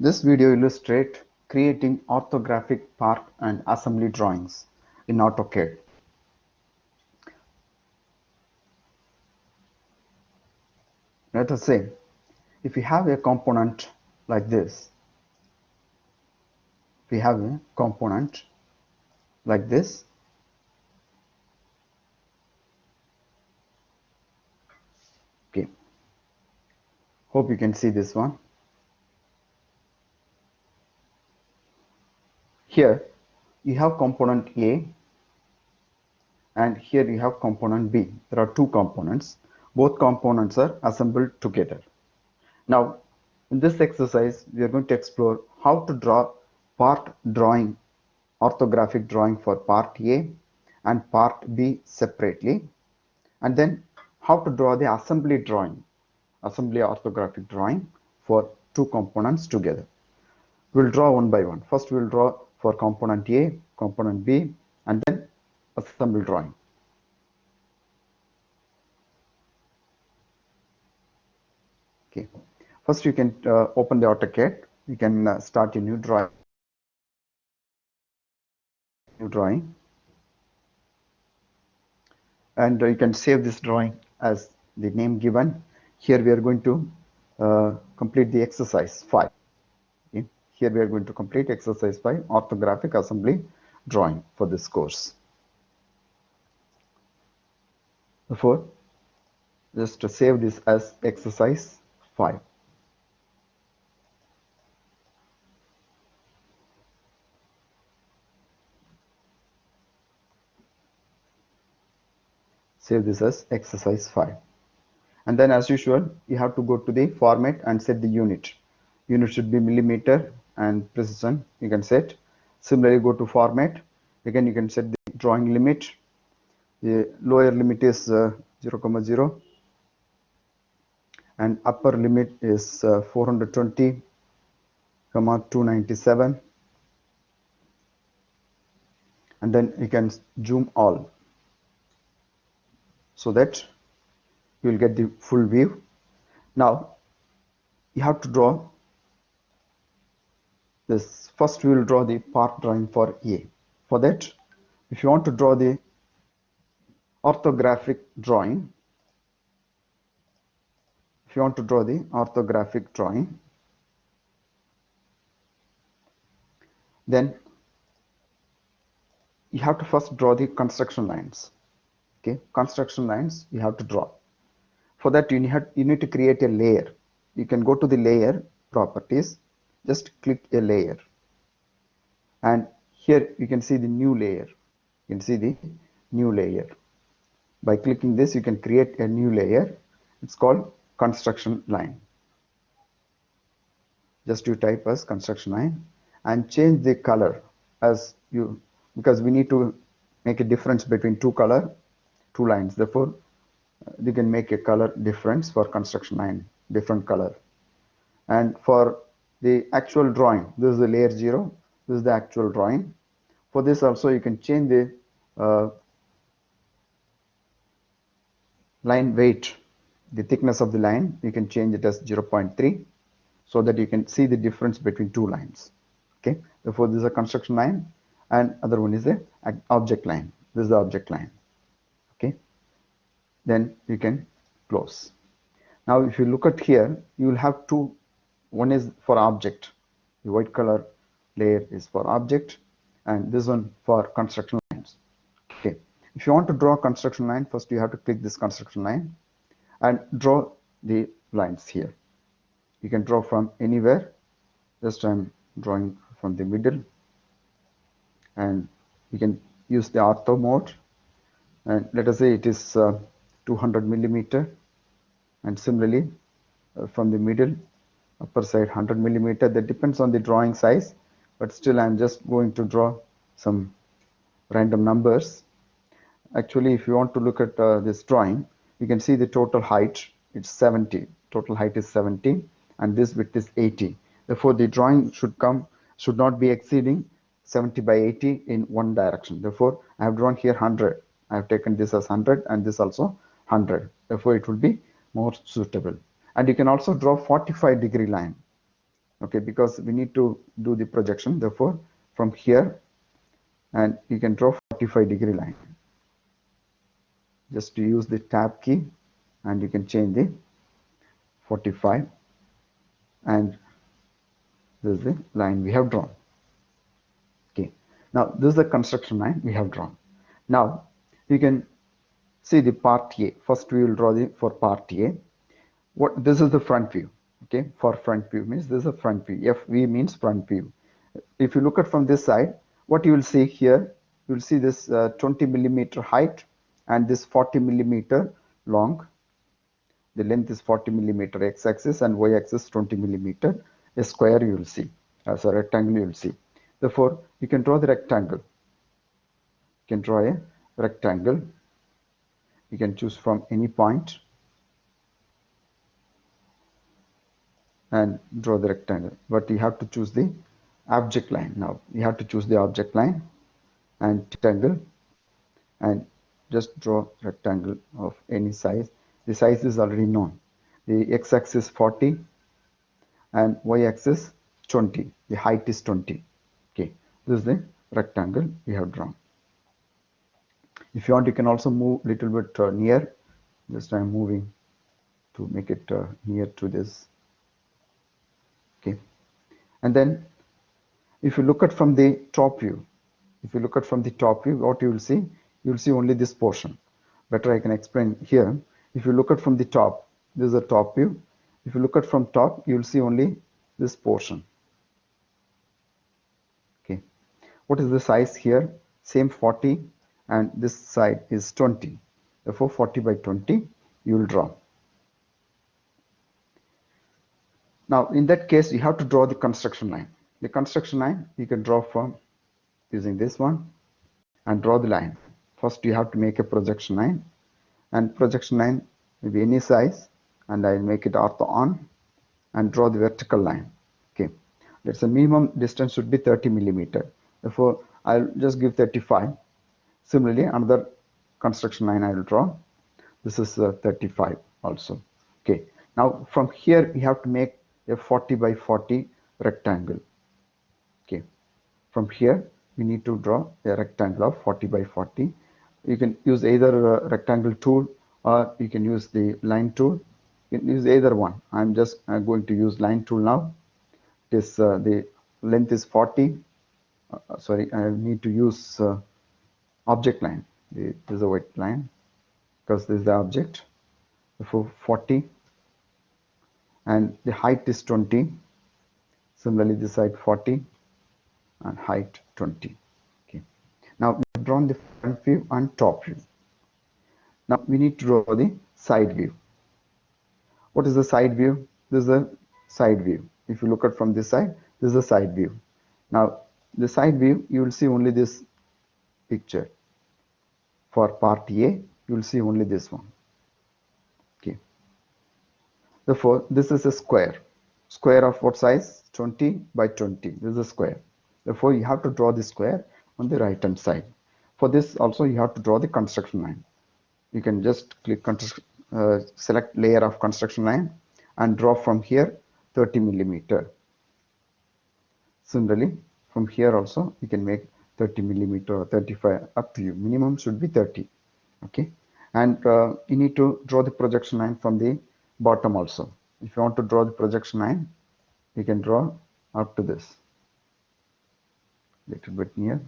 This video illustrates creating orthographic part and assembly drawings in AutoCAD. Let us say, if we have a component like this, we have a component like this, okay, hope you can see this one. Here you have component A and here you have component B. There are two components. Both components are assembled together. Now, in this exercise, we are going to explore how to draw part drawing, orthographic drawing for part A and part B separately, and then how to draw the assembly drawing, assembly orthographic drawing for two components together. We'll draw one by one. First, we'll draw for component A, component B, and then assembly drawing. Okay. First, you can open the AutoCAD. You can start a new drawing. And you can save this drawing as the name given. Here we are going to complete the exercise 5. Okay. Here we are going to complete exercise 5, orthographic assembly drawing for this course. Therefore, just to save this as exercise 5. Save this as exercise 5. And then as usual, you have to go to the format and set the unit. Unit should be millimeter and precision you can set. Similarly, go to format. Again, you can set the drawing limit. The lower limit is 0,0 and upper limit is 420, 297, and then you can zoom all so that you will get the full view. Now you have to draw this. First we will draw the part drawing for A. For that, if you want to draw the orthographic drawing, then you have to first draw the construction lines. Okay, construction lines you have to draw. For that, you need to create a layer. You can go to the layer properties, just click a layer, and here you can see the new layer. You can see the new layer. By clicking this, you can create a new layer. It's called construction line. Just you type as construction line and change the color as you, because we need to make a difference between two lines. Therefore, you can make a color difference for construction line, different color. And for the actual drawing, this is the layer 0, this is the actual drawing. For this also you can change the line weight, the thickness of the line, you can change it as 0.3 so that you can see the difference between two lines. Okay, therefore this is a construction line and other one is the object line. This is the object line. Okay, then you can close. Now if you look at here, you will have two. One is for object, the white color layer is for object, and this one for construction lines. Okay, if you want to draw a construction line, first you have to click this construction line and draw the lines here. You can draw from anywhere. Just I'm drawing from the middle, and you can use the ortho mode, and let us say it is 200 millimeter, and similarly from the middle, upper side 100 millimeter. That depends on the drawing size, but still I'm just going to draw some random numbers. Actually, if you want to look at this drawing, you can see the total height, it's 70. Total height is 70 and this width is 80. Therefore, the drawing should not be exceeding 70 by 80 in one direction. Therefore, I have drawn here 100. I have taken this as 100 and this also 100. Therefore, it will be more suitable. And you can also draw 45-degree line. okay, because we need to do the projection. Therefore, from here, and you can draw 45-degree line. Just to use the tab key, and you can change the 45, and this is the line we have drawn. Okay, now this is the construction line we have drawn. Now you can see the part A. First we will draw the for part A. What this is the front view. Okay, for front view means this is a front view. FV means front view. If you look at from this side, what you will see here, you will see this 20 millimeter height and this 40 millimeter long. The length is 40 millimeter x-axis and y-axis 20 millimeter. A square you will see, as a rectangle you will see. Therefore, you can draw the rectangle. You can draw a rectangle. You can choose from any point and draw the rectangle. But you have to choose the object line. Now, you have to choose the object line and rectangle and just draw rectangle of any size. The size is already known. The x-axis 40 and y-axis 20. The height is 20. Okay, this is the rectangle we have drawn. If you want, you can also move a little bit near. Just I'm moving to make it near to this. Okay, and then if you look at from the top view, what you will see only this portion. Better I can explain here. If you look at from the top, this is the top view. If you look at from top, you will see only this portion. Okay, what is the size here? Same 40, and this side is 20. Therefore, 40 by 20 you will draw. Now, in that case, you have to draw the construction line. The construction line you can draw from using this one and draw the line. First, you have to make a projection line, and projection line may be any size, and I will make it ortho on and draw the vertical line. Okay, that's the minimum distance should be 30 millimeter. Therefore, I'll just give 35. Similarly, another construction line I will draw. This is 35 also. Okay, now from here you have to make a 40 by 40 rectangle. Okay, from here we need to draw a rectangle of 40 by 40. You can use either a rectangle tool or you can use the line tool. You can use either one. I'm just going to use line tool now. This the length is 40. Sorry, I need to use object line. This is a white line because this is the object. Therefore, 40, and the height is 20. Similarly, this side 40 and height 20. Okay. Now we have drawn the front view and top view. Now we need to draw the side view. What is the side view? This is the side view. If you look at from this side, this is the side view. Now the side view, you will see only this picture. For part A, you will see only this one. Okay. Therefore, this is a square. Square of what size? 20 by 20. This is a square. Therefore, you have to draw the square on the right hand side. For this also, you have to draw the construction line. You can just click select layer of construction line and draw from here 30 millimeter. Similarly, from here also you can make 30 millimeter or 35, up to you. Minimum should be 30. Okay, and you need to draw the projection line from the bottom also. If you want to draw the projection line, you can draw up to this, little bit near.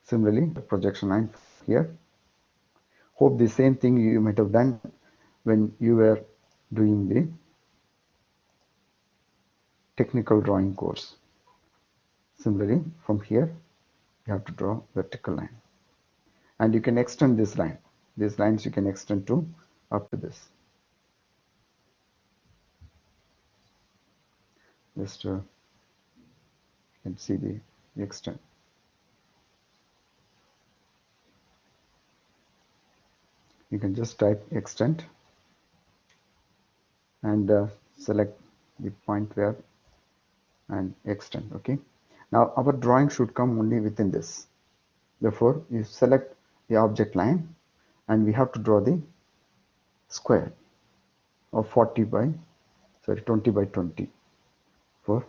Similarly, the projection line here. Hope the same thing you might have done when you were doing the technical drawing course. Similarly, from here you have to draw vertical line, and you can extend this line. These lines you can extend to up to this. Just you can see the extent. You can just type extent and select the point where and extend. Okay, now our drawing should come only within this. Therefore, you select the object line and we have to draw the square of 20 by 20 for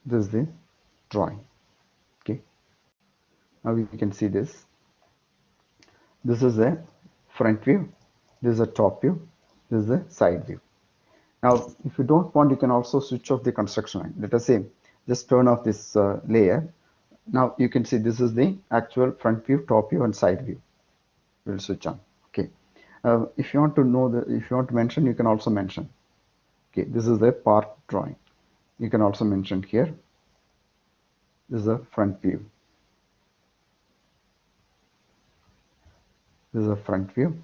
This is the drawing. Okay, now we can see this. This is a front view, this is a top view, this is a side view. Now if you don't want, you can also switch off the construction line. Let us say just turn off this layer. Now you can see this is the actual front view, top view and side view. We'll switch on. Okay, if you want to know if you want to mention, you can also mention. Okay, this is the part drawing. You can also mention here. This is a front view. This is a front view.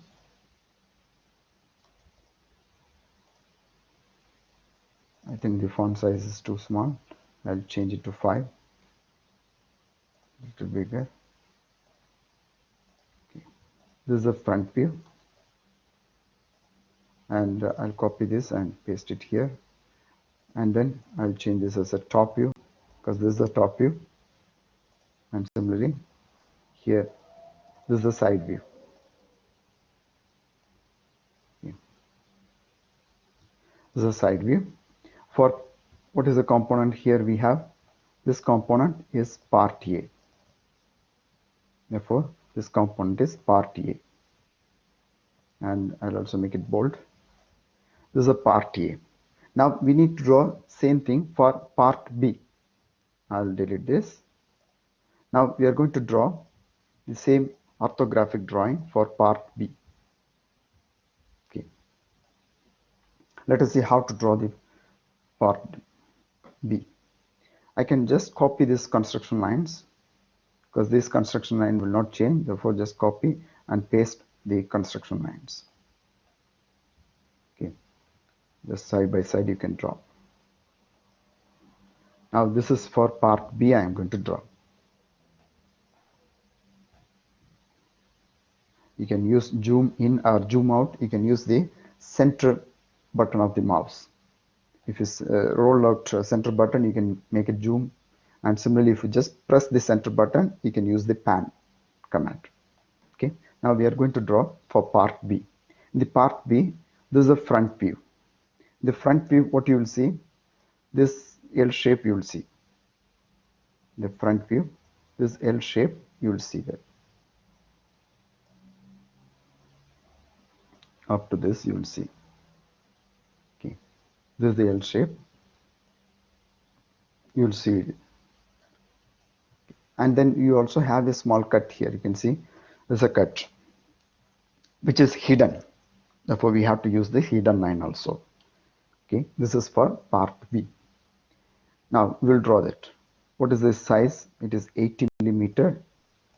I think the font size is too small. I'll change it to 5. A little bigger. Okay. This is a front view. And I'll copy this and paste it here. And then I'll change this as a top view, because this is the top view. And similarly, here, this is the side view. Okay. This is a side view. For what is the component here we have? This component is part A. Therefore, this component is part A. And I'll also make it bold. This is a part A. Now we need to draw same thing for part B. I'll delete this. Now we are going to draw the same orthographic drawing for part B. Okay. Let us see how to draw the part B. I can just copy these construction lines, because this construction line will not change. Therefore, just copy and paste the construction lines. Okay, just side by side you can draw. Now this is for part B. I am going to draw. You can use zoom in or zoom out. You can use the center button of the mouse. If you roll out center button, you can make it zoom. And similarly, if you just press the center button, you can use the pan command. Okay. Now we are going to draw for part B. In the part B, this is the front view. The front view, what you will see, this L shape you will see. The front view, this L shape you will see there. Up to this you will see. Okay. This is the L shape. You will see it. And then you also have a small cut here. You can see there's a cut which is hidden. Therefore, we have to use the hidden line also. Okay, this is for part B. Now we'll draw that. What is the size? It is 80 millimeter,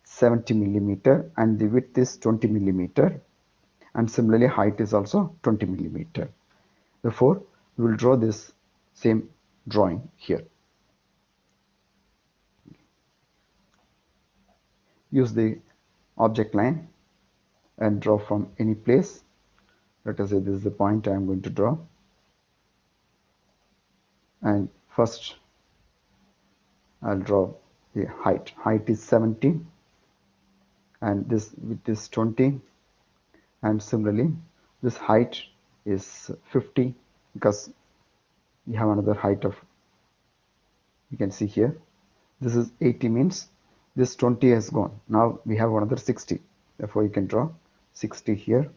70 millimeter, and the width is 20 millimeter. And similarly, height is also 20 millimeter. Therefore, we will draw this same drawing here. Use the object line and draw from any place. Let us say this is the point I am going to draw. And first, I'll draw the height. Height is 70, and this width is 20. And similarly, this height is 50, because we have another height of, you can see here, this is 80, means this 20 has gone. Now we have another 60. Therefore, you can draw 60 here.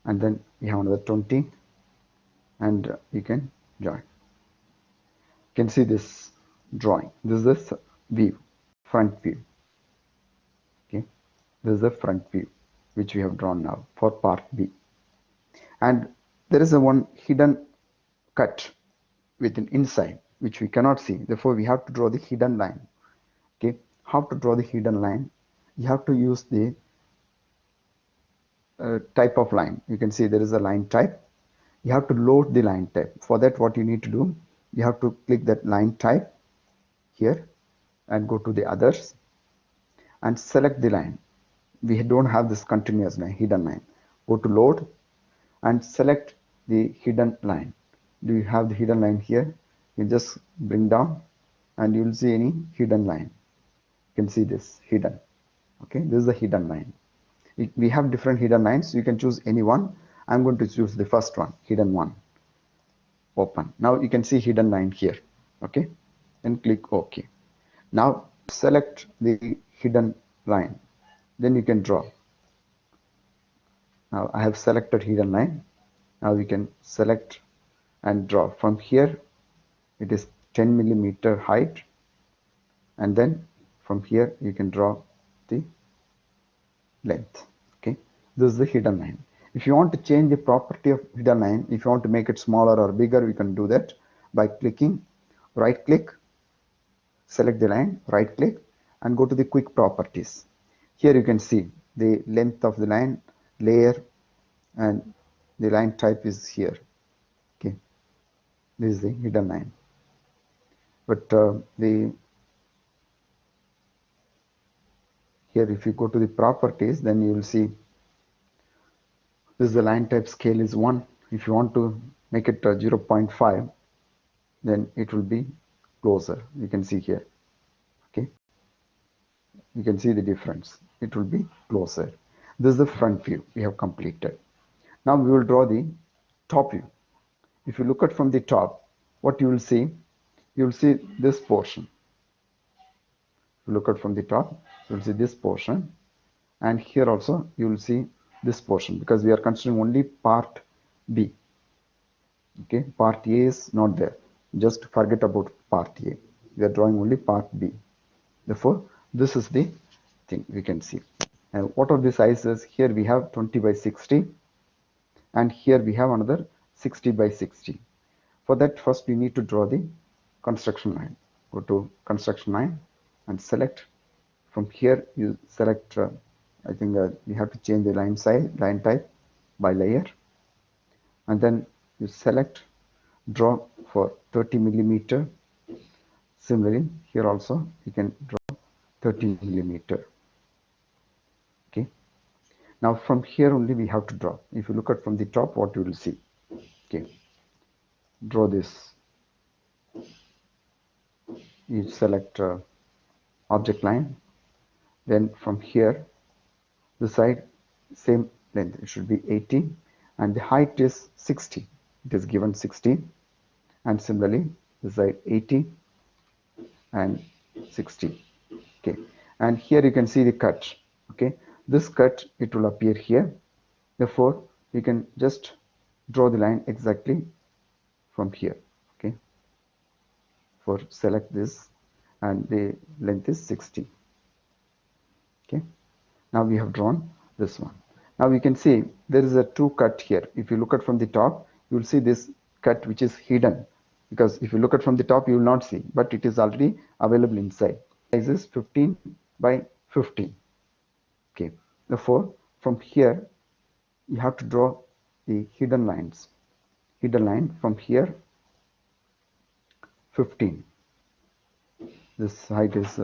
And then we have another 20. And you can join. You can see this drawing. This is the view, front view. Okay. This is the front view, which we have drawn now for part B. And there is a one hidden cut within inside, which we cannot see. Therefore, we have to draw the hidden line. Okay. How to draw the hidden line? You have to use the type of line. You can see there is a line type. You have to load the line type. For that, what you need to do, you have to click that line type here and go to the others and select the line. We don't have this continuous line, hidden line. Go to load and select the hidden line. Do you have the hidden line here? You just bring down and you will see any hidden line. You can see this hidden. Okay, this is the hidden line. We have different hidden lines. You can choose any one. I'm going to choose the first one, hidden one. Open. Now you can see hidden line here. Okay. and click OK. Now select the hidden line, then you can draw. Now I have selected hidden line. Now we can select and draw. From here it is 10 millimeter height, and then from here you can draw the length. Okay, this is the hidden line. If you want to change the property of hidden line, if you want to make it smaller or bigger, we can do that by clicking right click, select the line, right click, and go to the quick properties. Here you can see the length of the line, layer, and the line type is here. Okay, this is the hidden line. But the here if you go to the properties, then you will see this is the line type scale is 1. If you want to make it 0.5, then it will be closer. You can see here. Okay, you can see the difference. It will be closer. This is the front view we have completed. Now we will draw the top view. If you look at from the top, what you will see this portion. If you look at from the top, you will see this portion, and here also you will see this portion, because we are considering only part B. Okay, part A is not there. Just forget about part A. We are drawing only part B. Therefore, this is the thing we can see. And what are the sizes? Here we have 20 by 60, and here we have another 60 by 60. For that, first we need to draw the construction line. Go to construction line and select. From here you select, I think you have to change the line size, line type by layer, and then you select draw for 30 millimeter. Similarly, here also you can draw 30 millimeter. Okay. Now from here only we have to draw. If you look at from the top, what you will see. Okay. Draw this. You select object line. Then from here, the side same length. It should be 80, and the height is 60. It is given 60, and similarly the side 80 and 60. Okay, and here you can see the cut. Okay, this cut, it will appear here. Therefore you can just draw the line exactly from here. Okay, for select this, and the length is 60. Okay, now we have drawn this one. Now we can see there is a two cut here. If you look at from the top, you will see this cut which is hidden, because if you look at from the top you will not see, but it is already available inside. Size is 15 by 15. Okay, therefore from here you have to draw the hidden lines. Hidden line from here 15. This height is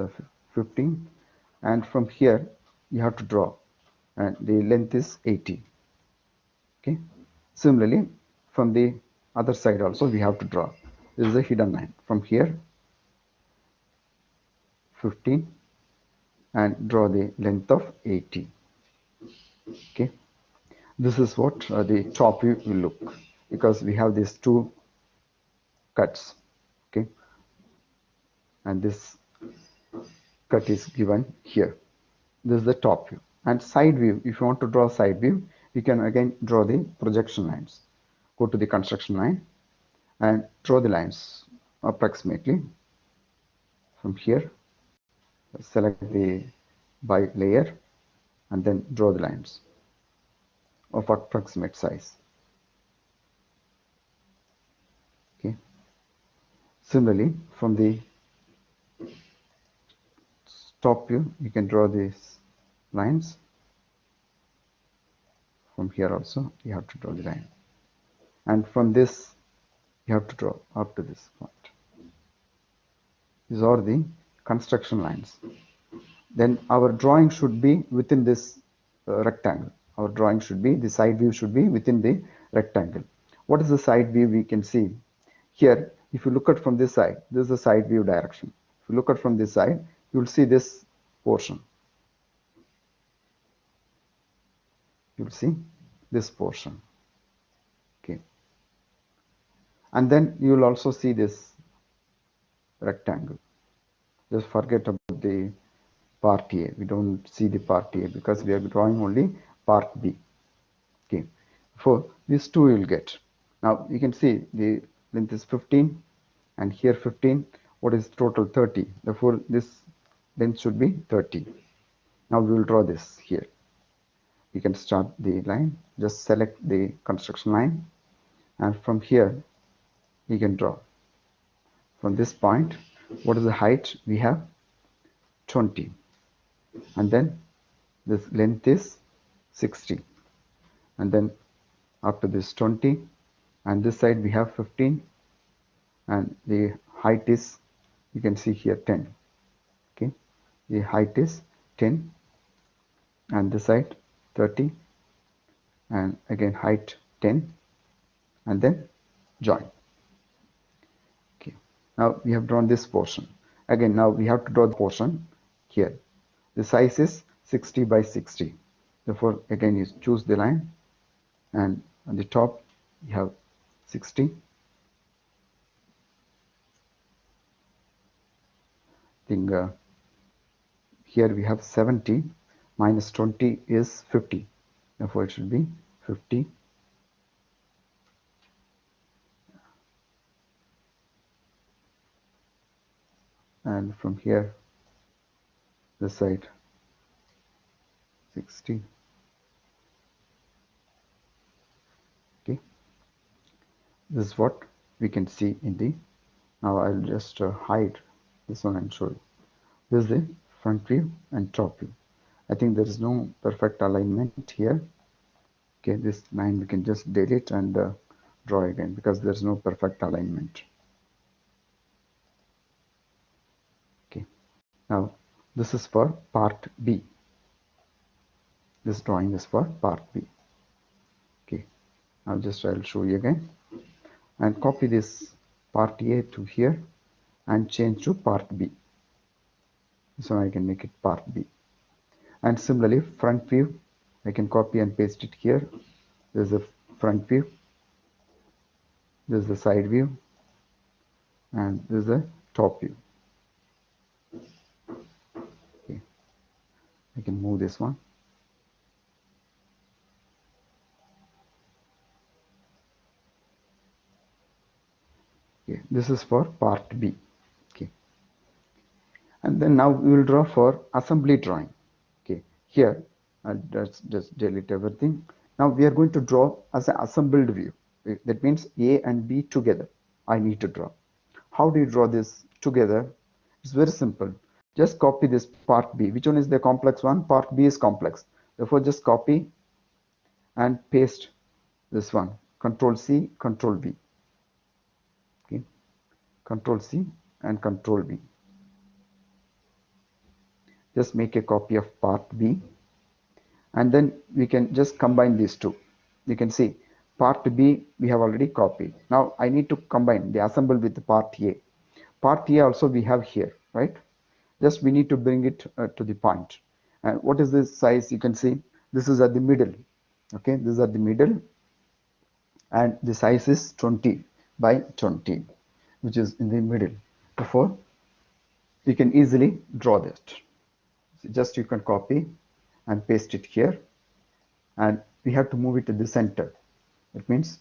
15, and from here you have to draw, and the length is 80. Okay, similarly from the other side also we have to draw. This is a hidden line from here 15, and draw the length of 80. Okay, this is what the top view will look, because we have these two cuts. Okay, and this cut is given here. This is the top view. And side view, if you want to draw side view, you can again draw the projection lines. Go to the construction line and draw the lines approximately from here. Select the by layer and then draw the lines of approximate size. Okay. Similarly, from the top view, you can draw these lines. From here also, you have to draw the line. And from this, you have to draw up to this point. These are the construction lines. Then our drawing should be within this rectangle. Our drawing should be, the side view should be within the rectangle. What is the side view we can see? Here, if you look at from this side, this is the side view direction. If you look at from this side, you will see this portion. You will see this portion. Okay. And then you will also see this rectangle. Just forget about the part A. We don't see the part A because we are drawing only part B. Okay, for these two you will get. Now you can see the length is 15 and here 15. What is total? 30. Therefore this length should be 30. Now we will draw this here. You can start the line, just select the construction line, and from here you can draw. From this point, what is the height? We have 20, and then this length is 60, and then after this 20, and this side we have 15, and the height is, you can see here, 10. Okay, the height is 10, and this side 30, and again height 10, and then join. Okay, now we have drawn this portion. Again, now we have to draw the portion here. The size is 60 by 60. Therefore, again you choose the line, and on the top you have 60. Think here we have 70 minus 20 is 50. Therefore, it should be 50. And from here, this side 60. Okay, this is what we can see in the. Now I'll just hide this one and show you. This is the front view and top view. I think there is no perfect alignment here. Okay, this line we can just delete and draw again because there is no perfect alignment. Okay, now this is for part B. This drawing is for part B. Okay, now I'll show you again, and copy this part A to here and change to part B. So I can make it part B. And similarly, front view, I can copy and paste it here. This is the front view, this is the side view, and this is the top view. Okay, I can move this one. Okay, this is for part B. Okay, and then now we will draw for assembly drawing. Okay, here let's just delete everything. Now we are going to draw as an assembled view. That means A and B together. I need to draw. How do you draw this together? It's very simple. Just copy this part B. Which one is the complex one? Part B is complex. Therefore, just copy and paste this one. Control C, Control V. Okay, Control C and Control V. Just make a copy of part B, and then we can just combine these two. You can see part B we have already copied. Now I need to combine the assemble with the part A. Part A also we have here, right? Just we need to bring it to the point. And what is this size? You can see this is at the middle. Okay, this is at the middle, and the size is 20 by 20, which is in the middle. Therefore, you can easily draw that. So just you can copy and paste it here, and we have to move it to the center. That means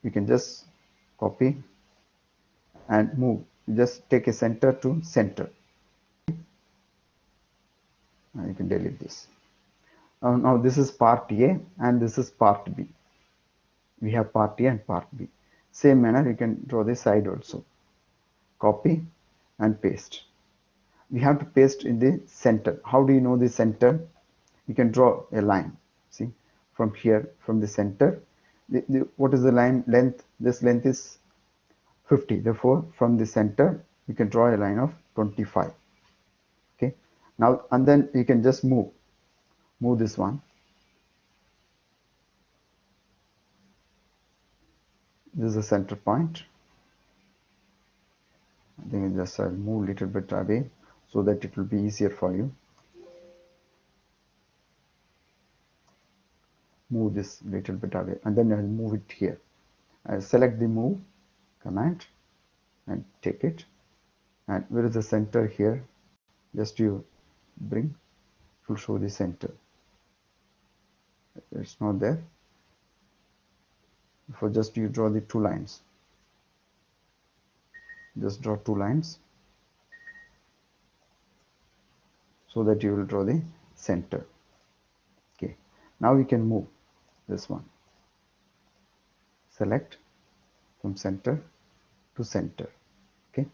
you can just copy and move. You just take a center to center. You can delete this. Now this is part A and this is part B. We have part A and part B. Same manner you can draw this side also. Copy and paste. We have to paste in the center. How do you know the center? You can draw a line. See, from here, from the center, what is the line length? This length is 50. Therefore, from the center, you can draw a line of 25. Okay. Now, and then you can just move this one. This is the center point. I think just I'll move a little bit away so that it will be easier for you. Move this little bit away, and then I'll move it here. I'll select the move command and take it. And where is the center here? Just you bring, it will show the center. It's not there. For just you draw the two lines. Just draw two lines so that you will draw the center. Okay. Now we can move this one. Select from center to center. Okay.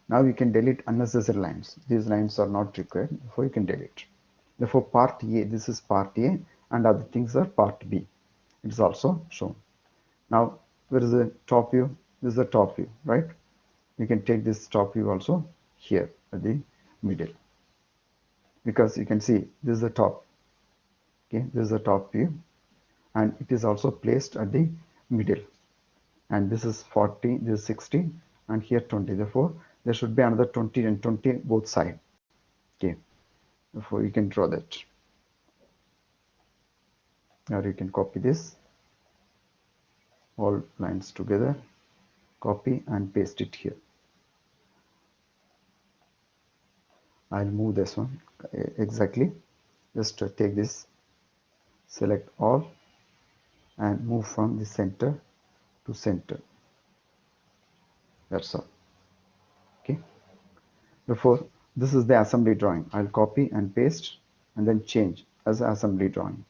Now you can delete unnecessary lines. These lines are not required, therefore you can delete. Therefore part A, this is part A, and other things are part B. It is also shown. Now where is the top view? This is the top view, right? You can take this top view also here at the middle, because you can see this is the top. Okay, this is the top view, and it is also placed at the middle. And this is 40, this is 60, and here 20. Therefore there should be another 20 and 20 both side. Okay, therefore you can draw that. Now you can copy this, all lines together, copy and paste it here. I'll move this one exactly. Just take this, select all, and move from the center to center. That's all. Okay. Therefore, this is the assembly drawing. I'll copy and paste and then change as assembly drawing.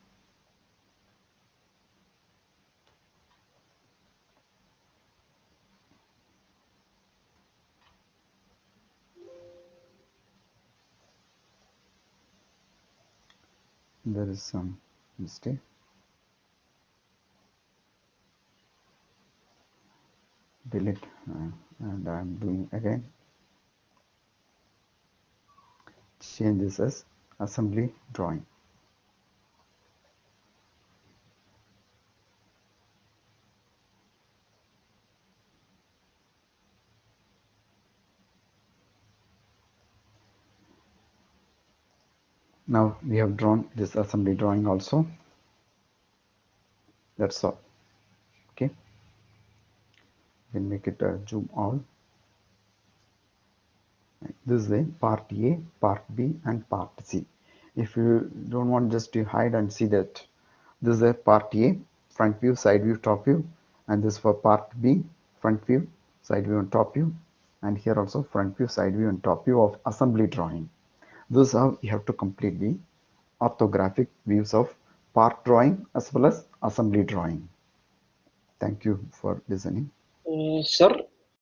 There is some mistake. Delete, and I'm doing again. Change this as assembly drawing. Now we have drawn this assembly drawing also. That's all. Okay. Then make it zoom all. This is the part A, part B, and part C. If you don't want just to hide and see that, this is the part A, front view, side view, top view, and this for part B, front view, side view, and top view, and here also front view, side view, and top view of assembly drawing. This is how you have to complete the orthographic views of part drawing as well as assembly drawing. Thank you for listening. Sir,